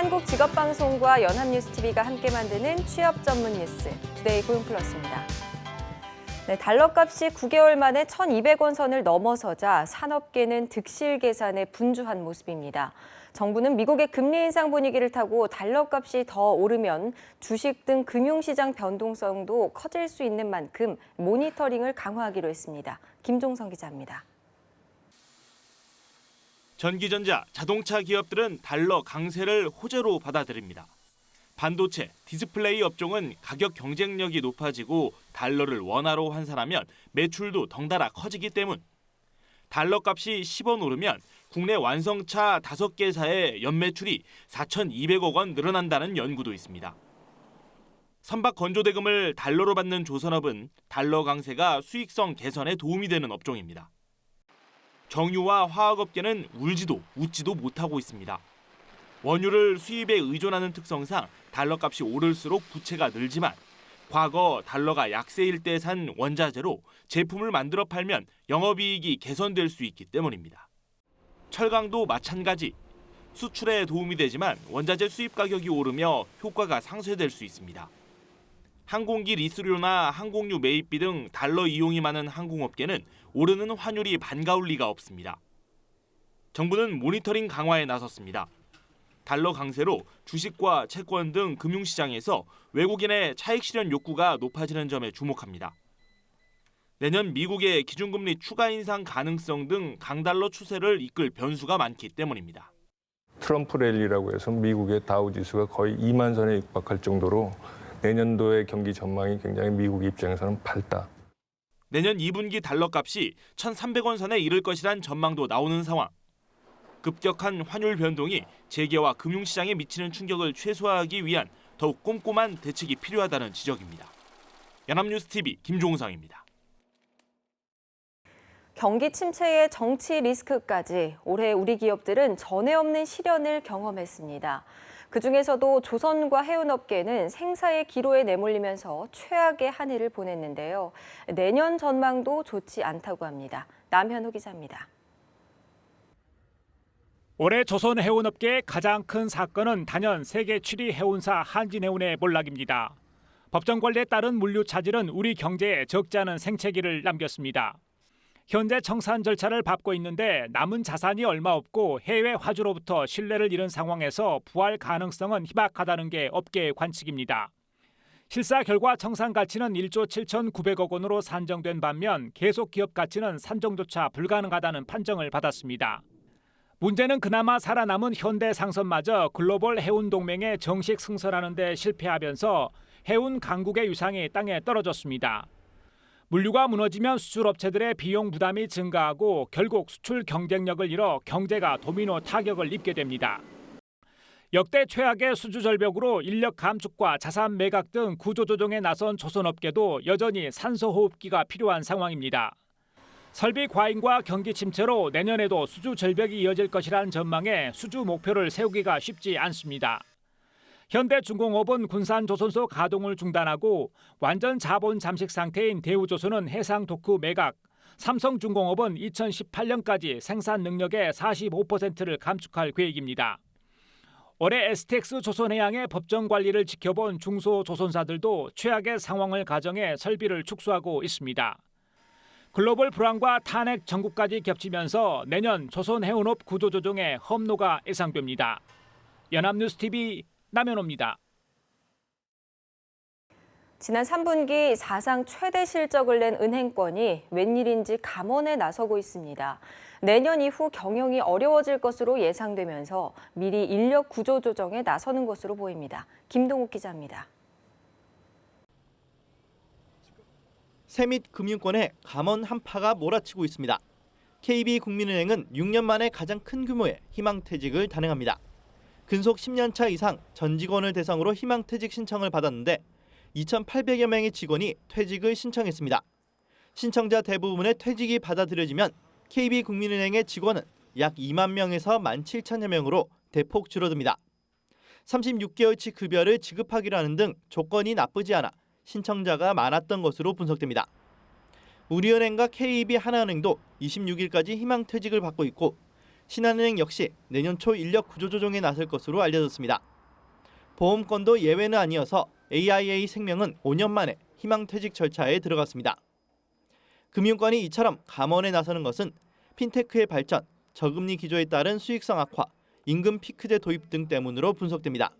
한국직업방송과 연합뉴스TV가 함께 만드는 취업 전문 뉴스, 투데이 고용플러스입니다. 네, 달러값이 9개월 만에 1,200원 선을 넘어서자 산업계는 득실 계산에 분주한 모습입니다. 정부는 미국의 금리 인상 분위기를 타고 달러값이 더 오르면 주식 등 금융시장 변동성도 커질 수 있는 만큼 모니터링을 강화하기로 했습니다. 김종성 기자입니다. 전기전자, 자동차 기업들은 달러 강세를 호재로 받아들입니다. 반도체, 디스플레이 업종은 가격 경쟁력이 높아지고 달러를 원화로 환산하면 매출도 덩달아 커지기 때문. 달러 값이 10원 오르면 국내 완성차 5개사의 연매출이 4,200억 원 늘어난다는 연구도 있습니다. 선박 건조대금을 달러로 받는 조선업은 달러 강세가 수익성 개선에 도움이 되는 업종입니다. 정유와 화학업계는 울지도 웃지도 못하고 있습니다. 원유를 수입에 의존하는 특성상 달러값이 오를수록 부채가 늘지만 과거 달러가 약세일 때 산 원자재로 제품을 만들어 팔면 영업이익이 개선될 수 있기 때문입니다. 철강도 마찬가지. 수출에 도움이 되지만 원자재 수입 가격이 오르며 효과가 상쇄될 수 있습니다. 항공기 리수료나 항공유 매입비 등 달러 이용이 많은 항공업계는 오르는 환율이 반가울 리가 없습니다. 정부는 모니터링 강화에 나섰습니다. 달러 강세로 주식과 채권 등 금융시장에서 외국인의 차익 실현 욕구가 높아지는 점에 주목합니다. 내년 미국의 기준금리 추가 인상 가능성 등 강달러 추세를 이끌 변수가 많기 때문입니다. 트럼프 랠리라고 해서 미국의 다우지수가 거의 2만 선에 육박할 정도로 내년도의 경기 전망이 굉장히 미국 입장에서는 밝다. 내년 2분기 달러 값이 1,300원 선에 이를 것이란 전망도 나오는 상황. 급격한 환율 변동이 재계와 금융시장에 미치는 충격을 최소화하기 위한 더욱 꼼꼼한 대책이 필요하다는 지적입니다. 연합뉴스TV 김종상입니다. 경기 침체의 정치 리스크까지 올해 우리 기업들은 전에 없는 시련을 경험했습니다. 그중에서도 조선과 해운업계는 생사의 기로에 내몰리면서 최악의 한 해를 보냈는데요. 내년 전망도 좋지 않다고 합니다. 남현우 기자입니다. 올해 조선 해운업계의 가장 큰 사건은 단연 세계 7위 해운사 한진해운의 몰락입니다. 법정 관리에 따른 물류 차질은 우리 경제에 적지 않은 생채기를 남겼습니다. 현재 청산 절차를 밟고 있는데 남은 자산이 얼마 없고 해외 화주로부터 신뢰를 잃은 상황에서 부활 가능성은 희박하다는 게 업계의 관측입니다. 실사 결과 청산 가치는 1조 7,900억 원으로 산정된 반면 계속 기업 가치는 산정조차 불가능하다는 판정을 받았습니다. 문제는 그나마 살아남은 현대상선마저 글로벌 해운 동맹에 정식 승선하는 데 실패하면서 해운 강국의 유상이 땅에 떨어졌습니다. 물류가 무너지면 수출업체들의 비용 부담이 증가하고 결국 수출 경쟁력을 잃어 경제가 도미노 타격을 입게 됩니다. 역대 최악의 수주 절벽으로 인력 감축과 자산 매각 등 구조조정에 나선 조선업계도 여전히 산소호흡기가 필요한 상황입니다. 설비 과잉과 경기 침체로 내년에도 수주 절벽이 이어질 것이라는 전망에 수주 목표를 세우기가 쉽지 않습니다. 현대중공업은 군산조선소 가동을 중단하고 완전 자본 잠식 상태인 대우조선은 해상도크 매각, 삼성중공업은 2018년까지 생산 능력의 45%를 감축할 계획입니다. 올해 STX 조선해양의 법정 관리를 지켜본 중소조선사들도 최악의 상황을 가정해 설비를 축소하고 있습니다. 글로벌 불황과 탄핵 전국까지 겹치면서 내년 조선해운업 구조조정의 험로가 예상됩니다. 연합뉴스TV 남현호입니다. 지난 3분기 사상 최대 실적을 낸 은행권이 웬일인지 감원에 나서고 있습니다. 내년 이후 경영이 어려워질 것으로 예상되면서 미리 인력 구조 조정에 나서는 것으로 보입니다. 김동욱 기자입니다. 세밋 금융권에 감원 한파가 몰아치고 있습니다. KB국민은행은 6년 만에 가장 큰 규모의 희망퇴직을 단행합니다. 근속 10년 차 이상 전 직원을 대상으로 희망퇴직 신청을 받았는데 2,800여 명의 직원이 퇴직을 신청했습니다. 신청자 대부분의 퇴직이 받아들여지면 KB국민은행의 직원은 약 2만 명에서 17,000여 명으로 대폭 줄어듭니다. 36개월치 급여를 지급하기로 하는 등 조건이 나쁘지 않아 신청자가 많았던 것으로 분석됩니다. 우리은행과 KB 하나은행도 26일까지 희망퇴직을 받고 있고 신한은행 역시 내년 초 인력 구조조정에 나설 것으로 알려졌습니다. 보험권도 예외는 아니어서 AIA 생명은 5년 만에 희망퇴직 절차에 들어갔습니다. 금융권이 이처럼 감원에 나서는 것은 핀테크의 발전, 저금리 기조에 따른 수익성 악화, 임금 피크제 도입 등 때문으로 분석됩니다.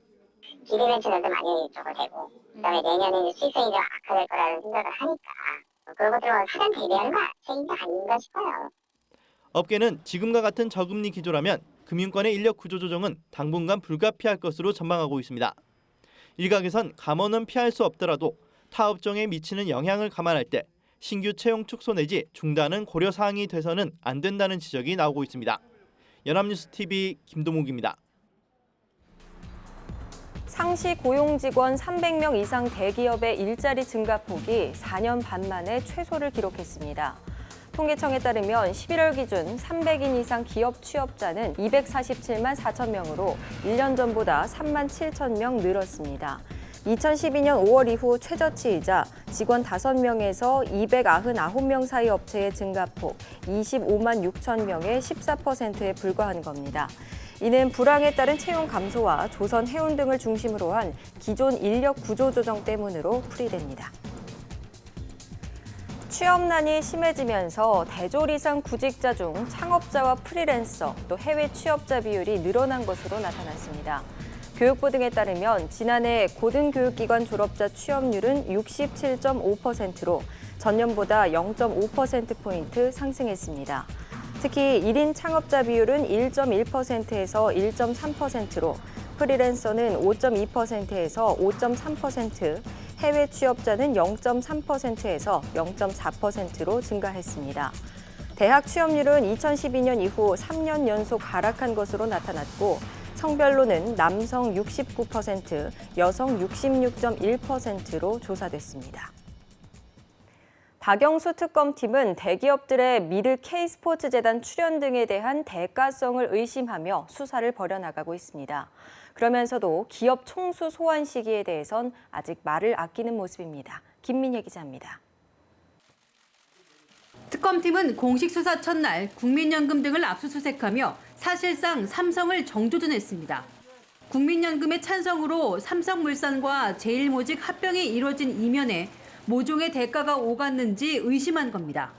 기대벤처들도 많이 적어되고 그다음에 내년에 이제 수익성이 좀 악화될 거라는 생각을 하니까 그런 것들은 사전 대비하는 책임이 아닌가 싶어요. 업계는 지금과 같은 저금리 기조라면 금융권의 인력 구조 조정은 당분간 불가피할 것으로 전망하고 있습니다. 일각에선 감원은 피할 수 없더라도 타 업종에 미치는 영향을 감안할 때 신규 채용 축소 내지 중단은 고려 사항이 돼서는 안 된다는 지적이 나오고 있습니다. 연합뉴스TV 김도묵입니다. 상시 고용 직원 300명 이상 대기업의 일자리 증가폭이 4년 반 만에 최소를 기록했습니다. 통계청에 따르면 11월 기준 300인 이상 기업 취업자는 247만 4천 명으로 1년 전보다 3만 7천 명 늘었습니다. 2012년 5월 이후 최저치이자 직원 5명에서 299명 사이 업체의 증가폭 25만 6천 명의 14%에 불과한 겁니다. 이는 불황에 따른 채용 감소와 조선 해운 등을 중심으로 한 기존 인력 구조 조정 때문으로 풀이됩니다. 취업난이 심해지면서 대졸 이상 구직자 중 창업자와 프리랜서 또 해외 취업자 비율이 늘어난 것으로 나타났습니다. 교육부 등에 따르면 지난해 고등교육기관 졸업자 취업률은 67.5%로 전년보다 0.5%포인트 상승했습니다. 특히 1인 창업자 비율은 1.1%에서 1.3%로 프리랜서는 5.2%에서 5.3%, 해외 취업자는 0.3%에서 0.4%로 증가했습니다. 대학 취업률은 2012년 이후 3년 연속 하락한 것으로 나타났고 성별로는 남성 69%, 여성 66.1%로 조사됐습니다. 박영수 특검팀은 대기업들의 미르 K스포츠재단 출연 등에 대한 대가성을 의심하며 수사를 벌여나가고 있습니다. 그러면서도 기업 총수 소환 시기에 대해선 아직 말을 아끼는 모습입니다. 김민혜 기자입니다. 특검팀은 공식 수사 첫날 국민연금 등을 압수수색하며 사실상 삼성을 정조준했습니다. 국민연금의 찬성으로 삼성물산과 제일모직 합병이 이뤄진 이면에 모종의 대가가 오갔는지 의심한 겁니다.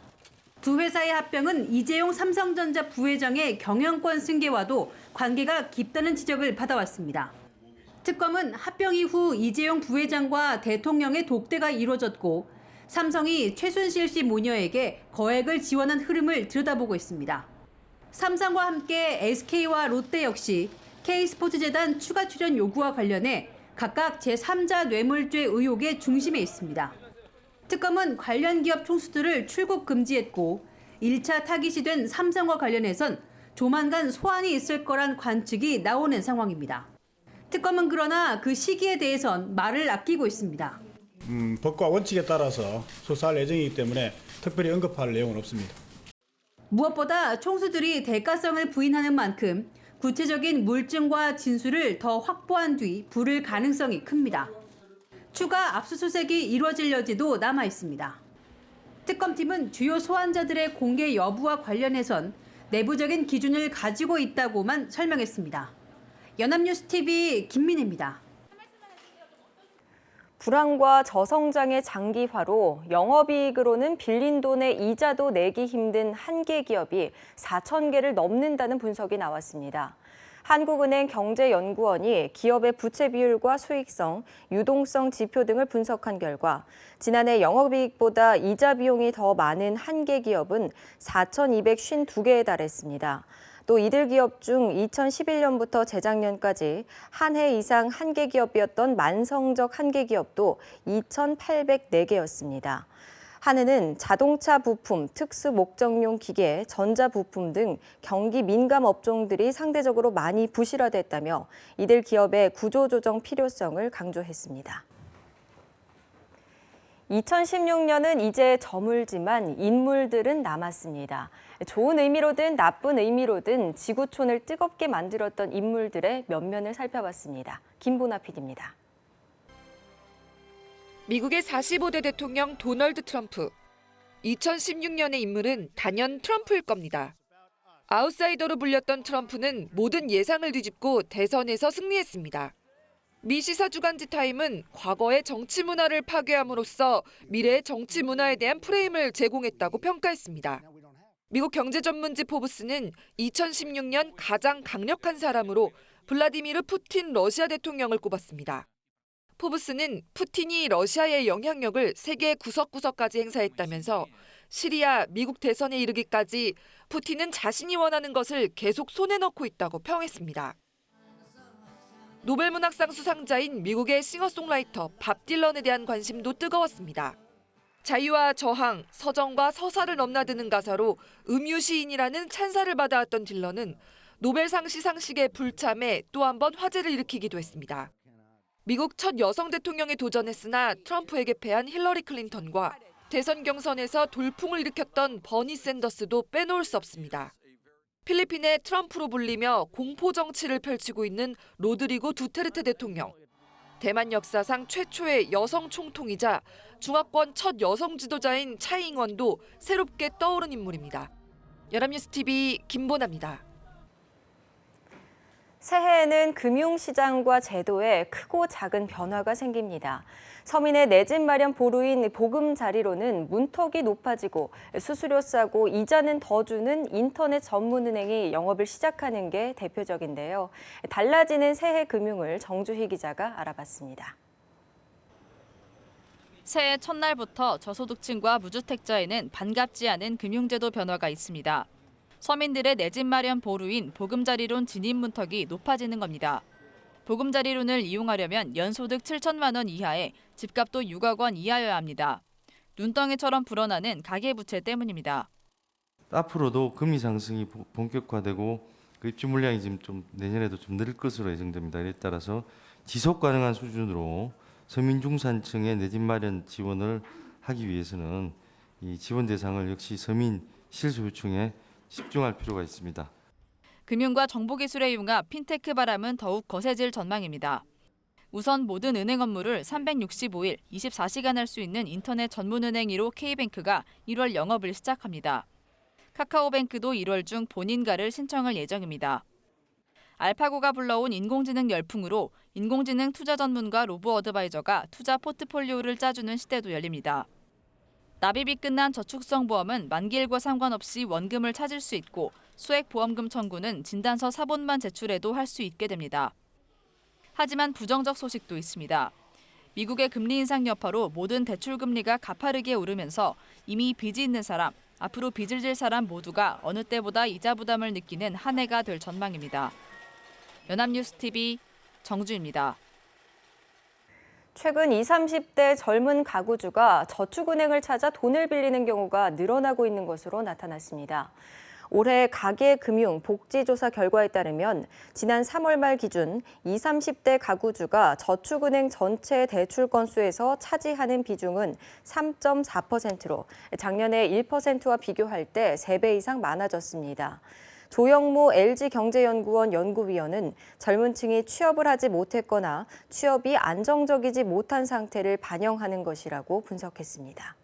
두 회사의 합병은 이재용 삼성전자 부회장의 경영권 승계와도 관계가 깊다는 지적을 받아왔습니다. 특검은 합병 이후 이재용 부회장과 대통령의 독대가 이루어졌고 삼성이 최순실 씨 모녀에게 거액을 지원한 흐름을 들여다보고 있습니다. 삼성과 함께 SK와 롯데 역시 K스포츠재단 추가 출연 요구와 관련해 각각 제3자 뇌물죄 의혹의 중심에 있습니다. 특검은 관련 기업 총수들을 출국 금지했고 1차 타깃이 된 삼성과 관련해선 조만간 소환이 있을 거란 관측이 나오는 상황입니다. 특검은 그러나 그 시기에 대해선 말을 아끼고 있습니다. 법과 원칙에 따라서 수사할 예정이기 때문에 특별히 언급할 내용은 없습니다. 무엇보다 총수들이 대가성을 부인하는 만큼 구체적인 물증과 진술을 더 확보한 뒤 부를 가능성이 큽니다. 추가 압수수색이 이루어질 여지도 남아 있습니다. 특검팀은 주요 소환자들의 공개 여부와 관련해선 내부적인 기준을 가지고 있다고만 설명했습니다. 연합뉴스TV 김민혜입니다. 불황과 저성장의 장기화로 영업이익으로는 빌린 돈의 이자도 내기 힘든 한계 기업이 4천 개를 넘는다는 분석이 나왔습니다. 한국은행 경제연구원이 기업의 부채 비율과 수익성, 유동성 지표 등을 분석한 결과 지난해 영업이익보다 이자 비용이 더 많은 한계 기업은 4,252개에 달했습니다. 또 이들 기업 중 2011년부터 재작년까지 한 해 이상 한계 기업이었던 만성적 한계 기업도 2,804개였습니다. 한은은 자동차 부품, 특수 목적용 기계, 전자 부품 등 경기 민감 업종들이 상대적으로 많이 부실화됐다며 이들 기업의 구조조정 필요성을 강조했습니다. 2016년은 이제 저물지만 인물들은 남았습니다. 좋은 의미로든 나쁜 의미로든 지구촌을 뜨겁게 만들었던 인물들의 면면을 살펴봤습니다. 김보나 PD입니다. 미국의 45대 대통령 도널드 트럼프. 2016년의 인물은 단연 트럼프일 겁니다. 아웃사이더로 불렸던 트럼프는 모든 예상을 뒤집고 대선에서 승리했습니다. 미 시사 주간지 타임은 과거의 정치 문화를 파괴함으로써 미래의 정치 문화에 대한 프레임을 제공했다고 평가했습니다. 미국 경제 전문지 포브스는 2016년 가장 강력한 사람으로 블라디미르 푸틴 러시아 대통령을 꼽았습니다. 포브스는 푸틴이 러시아의 영향력을 세계 구석구석까지 행사했다면서 시리아, 미국 대선에 이르기까지 푸틴은 자신이 원하는 것을 계속 손에 넣고 있다고 평했습니다. 노벨문학상 수상자인 미국의 싱어송라이터 밥 딜런에 대한 관심도 뜨거웠습니다. 자유와 저항, 서정과 서사를 넘나드는 가사로 음유시인이라는 찬사를 받아왔던 딜런은 노벨상 시상식에 불참해 또 한 번 화제를 일으키기도 했습니다. 미국 첫 여성 대통령에 도전했으나 트럼프에게 패한 힐러리 클린턴과 대선 경선에서 돌풍을 일으켰던 버니 샌더스도 빼놓을 수 없습니다. 필리핀의 트럼프로 불리며 공포 정치를 펼치고 있는 로드리고 두테르테 대통령. 대만 역사상 최초의 여성 총통이자 중화권 첫 여성 지도자인 차이잉원도 새롭게 떠오른 인물입니다. 연합뉴스TV 김보나입니다. 새해에는 금융시장과 제도에 크고 작은 변화가 생깁니다. 서민의 내 집 마련 보루인 보금자리로는 문턱이 높아지고 수수료 싸고 이자는 더 주는 인터넷 전문은행이 영업을 시작하는 게 대표적인데요. 달라지는 새해 금융을 정주희 기자가 알아봤습니다. 새해 첫날부터 저소득층과 무주택자에는 반갑지 않은 금융제도 변화가 있습니다. 서민들의 내 집 마련 보루인 보금자리론 진입 문턱이 높아지는 겁니다. 보금자리론을 이용하려면 연소득 7천만 원 이하에 집값도 6억 원 이하여야 합니다. 눈덩이처럼 불어나는 가계부채 때문입니다. 앞으로도 금리 상승이 본격화되고 그 입주 물량이 지금 좀 내년에도 좀 늘 것으로 예정됩니다. 이에 따라서 지속 가능한 수준으로 서민 중산층의 내 집 마련 지원을 하기 위해서는 이 지원 대상을 역시 서민 실소유층에 집중할 필요가 있습니다. 금융과 정보기술의 융합 핀테크 바람은 더욱 거세질 전망입니다. 우선 모든 은행 업무를 365일 24시간 할 수 있는 인터넷 전문은행 1호 K뱅크가 1월 영업을 시작합니다. 카카오뱅크도 1월 중 본인가를 신청할 예정입니다. 알파고가 불러온 인공지능 열풍으로 인공지능 투자 전문가 로보 어드바이저가 투자 포트폴리오를 짜주는 시대도 열립니다. 납입이 끝난 저축성 보험은 만기일과 상관없이 원금을 찾을 수 있고 소액보험금 청구는 진단서 사본만 제출해도 할 수 있게 됩니다. 하지만 부정적 소식도 있습니다. 미국의 금리 인상 여파로 모든 대출 금리가 가파르게 오르면서 이미 빚이 있는 사람, 앞으로 빚을 질 사람 모두가 어느 때보다 이자 부담을 느끼는 한 해가 될 전망입니다. 연합뉴스TV 정주입니다. 최근 20, 30대 젊은 가구주가 저축은행을 찾아 돈을 빌리는 경우가 늘어나고 있는 것으로 나타났습니다. 올해 가계금융복지조사 결과에 따르면 지난 3월 말 기준 20, 30대 가구주가 저축은행 전체 대출 건수에서 차지하는 비중은 3.4%로 작년에 1%와 비교할 때 3배 이상 많아졌습니다. 조영모 LG경제연구원 연구위원은 젊은 층이 취업을 하지 못했거나 취업이 안정적이지 못한 상태를 반영하는 것이라고 분석했습니다.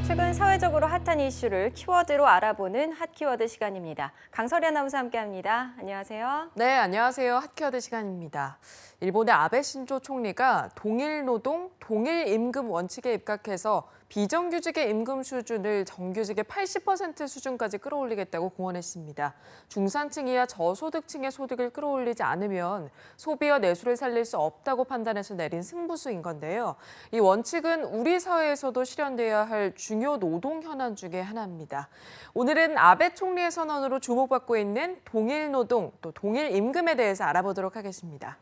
최근 사회적으로 핫한 이슈를 키워드로 알아보는 핫키워드 시간입니다. 강설희 아나운서 함께합니다. 안녕하세요. 네, 안녕하세요. 핫키워드 시간입니다. 일본의 아베 신조 총리가 동일 노동, 동일 임금 원칙에 입각해서 비정규직의 임금 수준을 정규직의 80% 수준까지 끌어올리겠다고 공언했습니다. 중산층이야 저소득층의 소득을 끌어올리지 않으면 소비와 내수를 살릴 수 없다고 판단해서 내린 승부수인 건데요. 이 원칙은 우리 사회에서도 실현돼야 할 중요 노동 현안 중에 하나입니다. 오늘은 아베 총리의 선언으로 주목받고 있는 동일 노동, 또 동일 임금에 대해서 알아보도록 하겠습니다.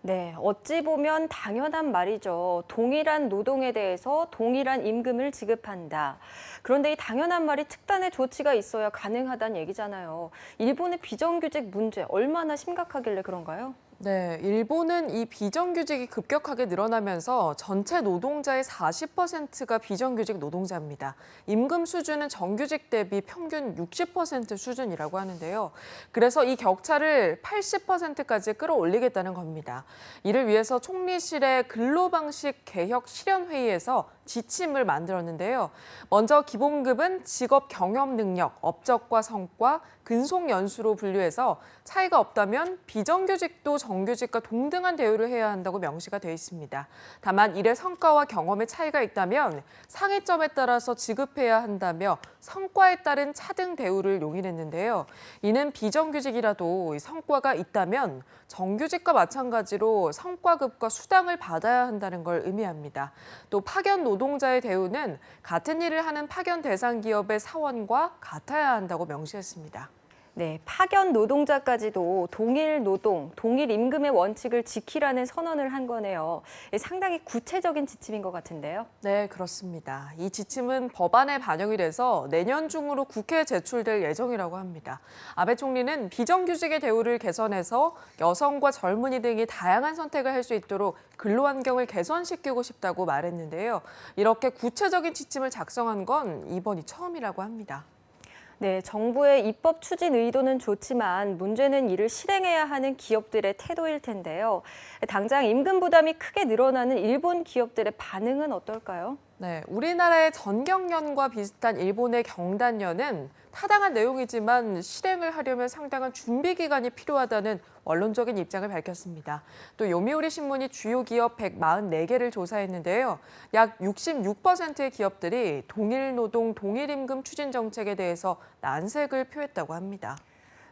네, 어찌 보면 당연한 말이죠. 동일한 노동에 대해서 동일한 임금을 지급한다. 그런데 이 당연한 말이 특단의 조치가 있어야 가능하다는 얘기잖아요. 일본의 비정규직 문제 얼마나 심각하길래 그런가요? 네, 일본은 이 비정규직이 급격하게 늘어나면서 전체 노동자의 40%가 비정규직 노동자입니다. 임금 수준은 정규직 대비 평균 60% 수준이라고 하는데요. 그래서 이 격차를 80%까지 끌어올리겠다는 겁니다. 이를 위해서 총리실의 근로방식 개혁 실현회의에서 지침을 만들었는데요. 먼저 기본급은 직업 경험 능력, 업적과 성과, 근속 연수로 분류해서 차이가 없다면 비정규직도 정규직과 동등한 대우를 해야 한다고 명시가 되어 있습니다. 다만 일의 성과와 경험의 차이가 있다면 상위점에 따라서 지급해야 한다며 성과에 따른 차등 대우를 용인했는데요. 이는 비정규직이라도 성과가 있다면 정규직과 마찬가지로 성과급과 수당을 받아야 한다는 걸 의미합니다. 또 파견 노동자의 대우는 같은 일을 하는 파견 대상 기업의 사원과 같아야 한다고 명시했습니다. 네, 파견 노동자까지도 동일 노동, 동일 임금의 원칙을 지키라는 선언을 한 거네요. 상당히 구체적인 지침인 것 같은데요. 네, 그렇습니다. 이 지침은 법안에 반영이 돼서 내년 중으로 국회에 제출될 예정이라고 합니다. 아베 총리는 비정규직의 대우를 개선해서 여성과 젊은이 등이 다양한 선택을 할 수 있도록 근로 환경을 개선시키고 싶다고 말했는데요. 이렇게 구체적인 지침을 작성한 건 이번이 처음이라고 합니다. 네, 정부의 입법 추진 의도는 좋지만 문제는 이를 실행해야 하는 기업들의 태도일 텐데요. 당장 임금 부담이 크게 늘어나는 일본 기업들의 반응은 어떨까요? 네, 우리나라의 전경련과 비슷한 일본의 경단련은 타당한 내용이지만 실행을 하려면 상당한 준비 기간이 필요하다는 원론적인 입장을 밝혔습니다. 또 요미우리 신문이 주요 기업 144개를 조사했는데요. 약 66%의 기업들이 동일 노동, 동일 임금 추진 정책에 대해서 난색을 표했다고 합니다.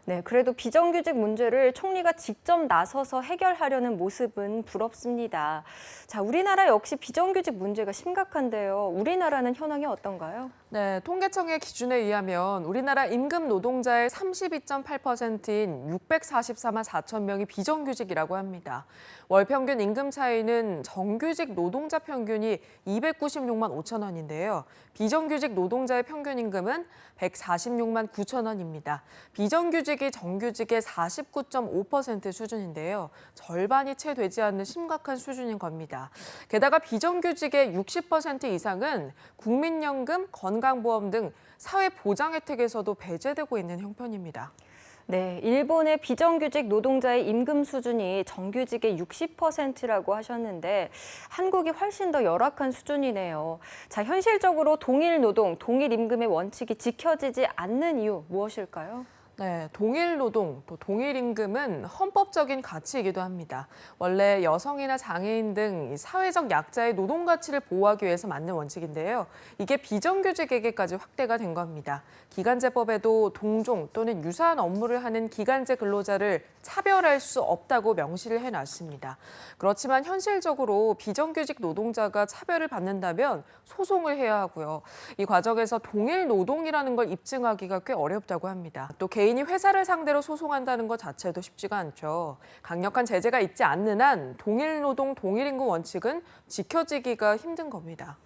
네, 그래도 비정규직 문제를 총리가 직접 나서서 해결하려는 모습은 부럽습니다. 자, 우리나라 역시 비정규직 문제가 심각한데요. 우리나라는 현황이 어떤가요? 네, 통계청의 기준에 의하면 우리나라 임금 노동자의 32.8%인 644만 4천 명이 비정규직이라고 합니다. 월 평균 임금 차이는 정규직 노동자 평균이 296만 5천 원인데요. 비정규직 노동자의 평균 임금은 146만 9천 원입니다. 비정규직이 정규직의 49.5% 수준인데요. 절반이 채 되지 않는 심각한 수준인 겁니다. 게다가 비정규직의 60% 이상은 국민연금, 건강보험 등 사회보장 혜택에서도 배제되고 있는 형편입니다. 네, 일본의 비정규직 노동자의 임금 수준이 정규직의 60%라고 하셨는데 한국이 훨씬 더 열악한 수준이네요. 자, 현실적으로 동일 노동, 동일 임금의 원칙이 지켜지지 않는 이유 무엇일까요? 네, 동일 노동, 또 동일 임금은 헌법적인 가치이기도 합니다. 원래 여성이나 장애인 등 사회적 약자의 노동 가치를 보호하기 위해서 만든 원칙인데요. 이게 비정규직에게까지 확대가 된 겁니다. 기간제법에도 동종 또는 유사한 업무를 하는 기간제 근로자를 차별할 수 없다고 명시를 해놨습니다. 그렇지만 현실적으로 비정규직 노동자가 차별을 받는다면 소송을 해야 하고요. 이 과정에서 동일 노동이라는 걸 입증하기가 꽤 어렵다고 합니다. 또 개인이 회사를 상대로 소송한다는 것 자체도 쉽지가 않죠. 강력한 제재가 있지 않는 한 동일 노동, 동일 임금 원칙은 지켜지기가 힘든 겁니다.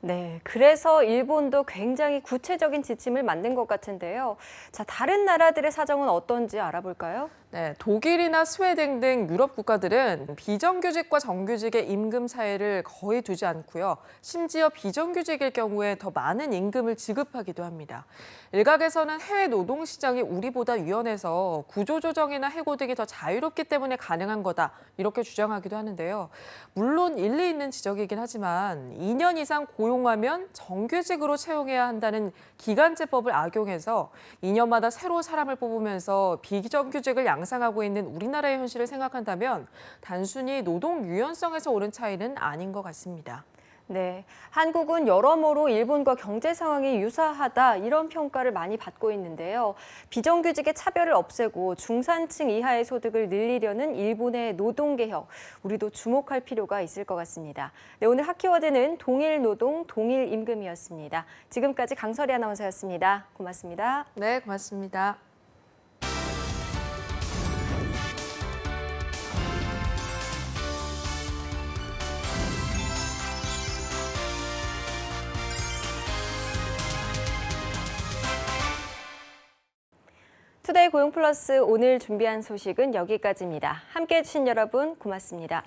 네, 그래서 일본도 굉장히 구체적인 지침을 만든 것 같은데요. 자, 다른 나라들의 사정은 어떤지 알아볼까요? 네, 독일이나 스웨덴 등 유럽 국가들은 비정규직과 정규직의 임금 차이를 거의 두지 않고요. 심지어 비정규직일 경우에 더 많은 임금을 지급하기도 합니다. 일각에서는 해외 노동 시장이 우리보다 유연해서 구조조정이나 해고 등이 더 자유롭기 때문에 가능한 거다 이렇게 주장하기도 하는데요. 물론 일리 있는 지적이긴 하지만 2년 이상 고용하면 정규직으로 채용해야 한다는 기간제법을 악용해서 2년마다 새로 사람을 뽑으면서 비정규직을 양상하고 있는 우리나라의 현실을 생각한다면 단순히 노동 유연성에서 오는 차이는 아닌 것 같습니다. 네, 한국은 여러모로 일본과 경제 상황이 유사하다 이런 평가를 많이 받고 있는데요. 비정규직의 차별을 없애고 중산층 이하의 소득을 늘리려는 일본의 노동개혁, 우리도 주목할 필요가 있을 것 같습니다. 네, 오늘 핫키워드는 동일 노동, 동일 임금이었습니다. 지금까지 강설이 아나운서였습니다. 고맙습니다. 네, 고맙습니다. 투데이 고용플러스 오늘 준비한 소식은 여기까지입니다. 함께해 주신 여러분 고맙습니다.